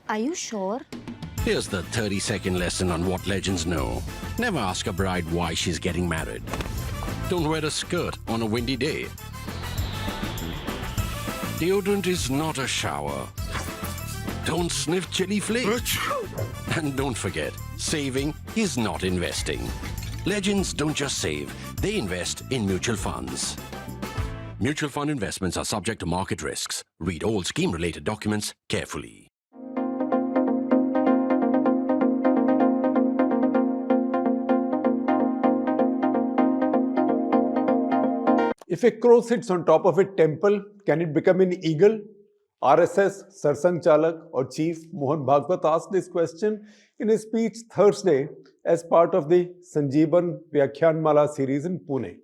Are you sure? Here's the 30-second lesson on what legends know. Never ask a bride why she's getting married. Don't wear a skirt on a windy day. Deodorant is not a shower. Don't sniff chili flakes. And don't forget, saving is not investing. Legends don't just save, they invest in mutual funds. Mutual fund investments are subject to market risks. Read all scheme-related documents carefully. If a crow sits on top of a temple, can it become an eagle? RSS sarsanghchalak or Chief Mohan Bhagwat asked this question in a speech Thursday as part of the Sanjeevan Vyakhyanmala series in Pune.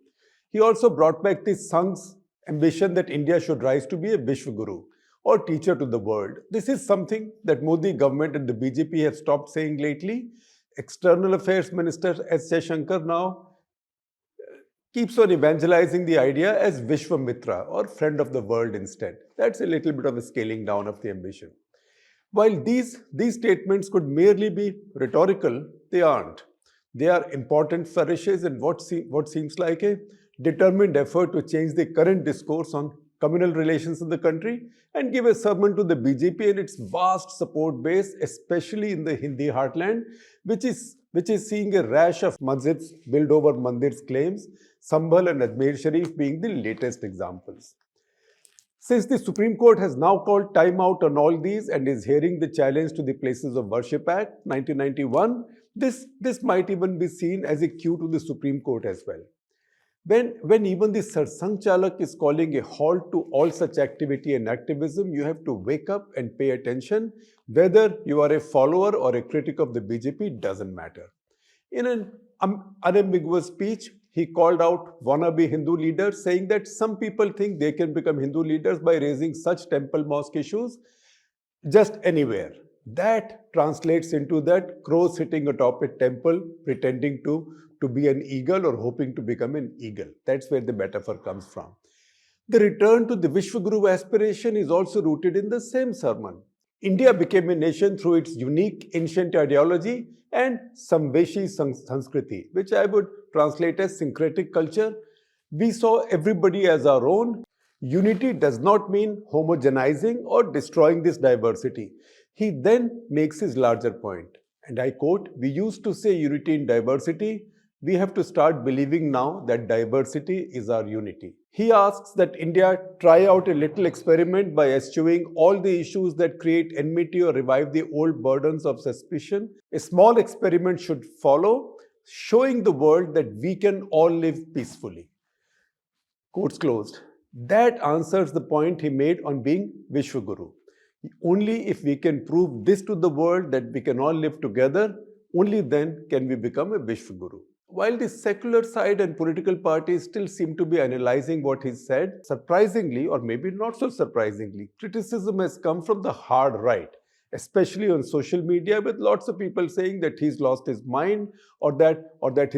He also brought back the Sangh's ambition that India should rise to be a Vishwaguru or teacher to the world. This is something that Modi government and the BJP have stopped saying lately. External Affairs Minister S. Jaishankar now keeps on evangelizing the idea as Vishwamitra or friend of the world instead. That's a little bit of a scaling down of the ambition. While these statements could merely be rhetorical, they aren't. They are important flourishes in what seems like a determined effort to change the current discourse on communal relations in the country and give a sermon to the BJP and its vast support base, especially in the Hindi heartland, which is seeing a rash of masjids built over mandirs claims, Sambhal and Ajmer Sharif being the latest examples. Since the Supreme Court has now called time out on all these and is hearing the challenge to the Places of Worship Act 1991, this might even be seen as a cue to the Supreme Court as well. When even the sarsanghchalak is calling a halt to all such activity and activism, you have to wake up and pay attention. Whether you are a follower or a critic of the BJP doesn't matter. In an unambiguous speech, he called out wannabe Hindu leaders, saying that some people think they can become Hindu leaders by raising such temple mosque issues just anywhere. That translates into that crow sitting atop a temple pretending to be an eagle or hoping to become an eagle. That's where the metaphor comes from. The return to the Vishwaguru aspiration is also rooted in the same sermon. India became a nation through its unique ancient ideology and Samveshi Sanskriti, which I would translate as syncretic culture. We saw everybody as our own. Unity does not mean homogenizing or destroying this diversity. He then makes his larger point, and I quote, "We used to say unity in diversity. We have to start believing now that diversity is our unity." He asks that India try out a little experiment by eschewing all the issues that create enmity or revive the old burdens of suspicion. A small experiment should follow, showing the world that we can all live peacefully. Quotes closed. That answers the point he made on being Vishwaguru. Only if we can prove this to the world that we can all live together, only then can we become a Vishwaguru. While the secular side and political parties still seem to be analyzing what he said, surprisingly, or maybe not so surprisingly, criticism has come from the hard right, especially on social media, with lots of people saying that he's lost his mind, or that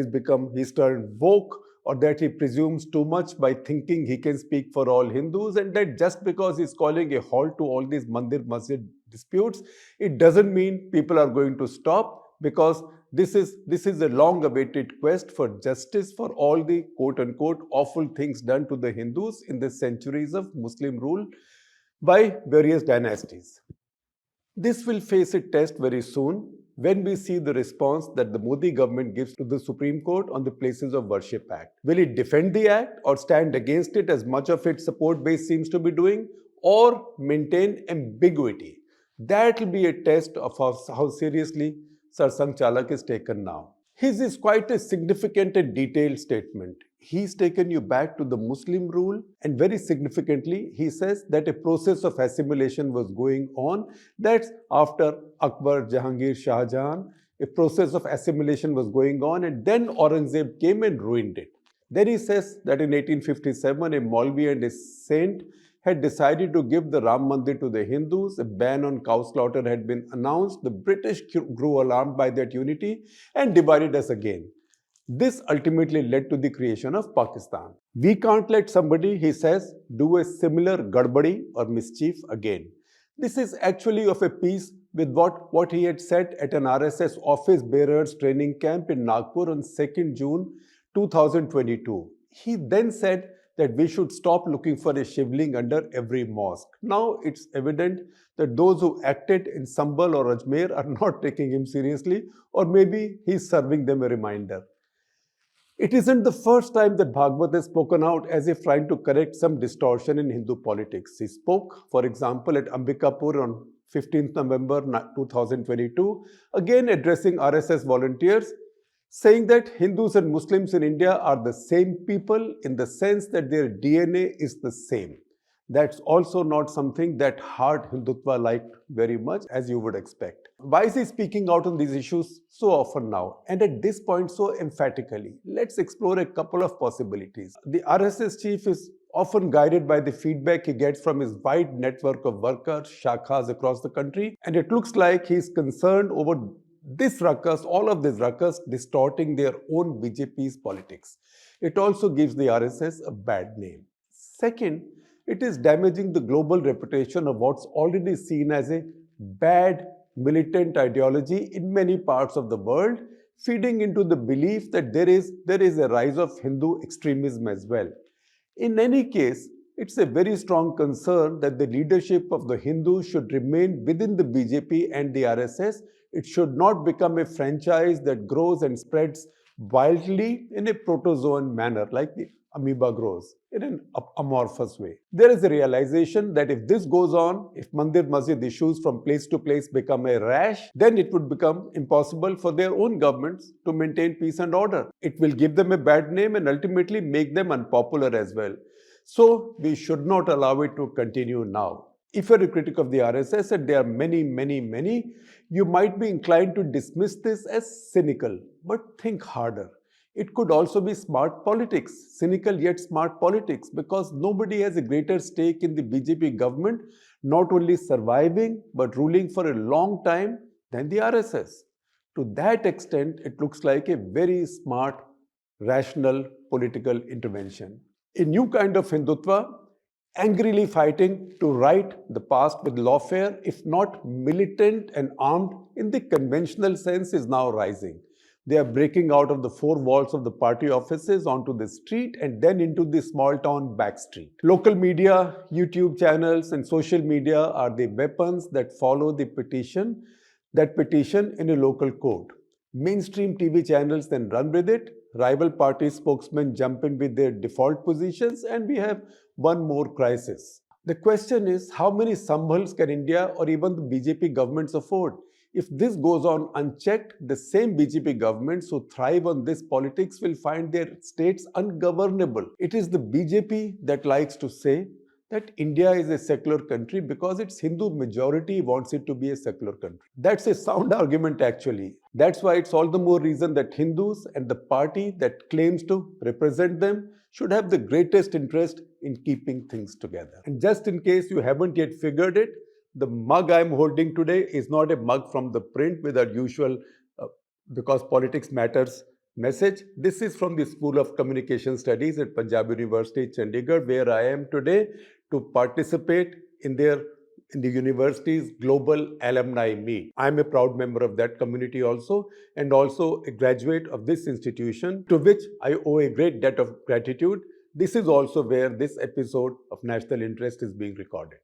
he's turned woke, or that he presumes too much by thinking he can speak for all Hindus, and that just because he's calling a halt to all these mandir-masjid disputes, it doesn't mean people are going to stop, because this is a long-awaited quest for justice for all the quote-unquote awful things done to the Hindus in the centuries of Muslim rule by various dynasties. This will face a test very soon when we see the response that the Modi government gives to the Supreme Court on the Places of Worship Act. Will it defend the act or stand against it as much of its support base seems to be doing, or maintain ambiguity? That will be a test of how seriously sarsanghchalak is taken now. His is quite a significant and detailed statement. He's taken you back to the Muslim rule, and very significantly, he says that a process of assimilation was going on. That's after Akbar, Jahangir, Shah Jahan. A process of assimilation was going on, and then Aurangzeb came and ruined it. Then he says that in 1857, a Maulvi and a saint had decided to give the Ram Mandir to the Hindus. A ban on cow slaughter had been announced. The British grew alarmed by that unity and divided us again. This ultimately led to the creation of Pakistan. We can't let somebody, he says, do a similar gadbadi or mischief again. This is actually of a piece with what he had said at an RSS office bearers training camp in Nagpur on 2nd June 2022. He then said that we should stop looking for a shivling under every mosque. Now it's evident that those who acted in Sambal or Ajmer are not taking him seriously, or maybe he's serving them a reminder. It isn't the first time that Bhagwat has spoken out as if trying to correct some distortion in Hindu politics. He spoke, for example, at Ambikapur on 15th November 2022, again addressing RSS volunteers, saying that Hindus and Muslims in India are the same people in the sense that their DNA is the same. That's also not something that hard Hindutva liked very much, as you would expect. Why is he speaking out on these issues so often now, and at this point so emphatically? Let's explore a couple of possibilities. The RSS chief is often guided by the feedback he gets from his wide network of workers, shakhas across the country, and it looks like he's concerned over this ruckus, all of this ruckus, distorting their own BJP's politics. It also gives the RSS a bad name. Second, it is damaging the global reputation of what's already seen as a bad militant ideology in many parts of the world, feeding into the belief that there is a rise of Hindu extremism as well. In any case, it's a very strong concern that the leadership of the Hindus should remain within the BJP and the RSS. It should not become a franchise that grows and spreads wildly in a protozoan manner, like the amoeba grows in an amorphous way. There is a realization that if this goes on, if mandir-masjid issues from place to place become a rash, then it would become impossible for their own governments to maintain peace and order. It will give them a bad name and ultimately make them unpopular as well. So we should not allow it to continue now. If you're a critic of the RSS, and there are many, you might be inclined to dismiss this as cynical, but think harder. It could also be smart politics, cynical yet smart politics, because nobody has a greater stake in the BJP government, not only surviving, but ruling for a long time than the RSS. To that extent, it looks like a very smart, rational political intervention. A new kind of Hindutva, angrily fighting to right the past with lawfare, if not militant and armed in the conventional sense, is now rising. They are breaking out of the four walls of the party offices onto the street and then into the small town back street. Local media, YouTube channels, and social media are the weapons that follow the petition in a local court. Mainstream TV channels then run with it. Rival party spokesmen jump in with their default positions, and we have one more crisis. The question is, how many Sambhals can India or even the BJP governments afford? If this goes on unchecked, the same BJP governments who thrive on this politics will find their states ungovernable. It is the BJP that likes to say that India is a secular country because its Hindu majority wants it to be a secular country. That's a sound argument actually. That's why it's all the more reason that Hindus and the party that claims to represent them should have the greatest interest in keeping things together. And just in case you haven't yet figured it, the mug I'm holding today is not a mug from the print with our usual because politics matters message. This is from the School of Communication Studies at Punjab University, Chandigarh, where I am today to participate in the university's global alumni meet. I'm a proud member of that community also, and also a graduate of this institution, to which I owe a great debt of gratitude. This is also where this episode of National Interest is being recorded.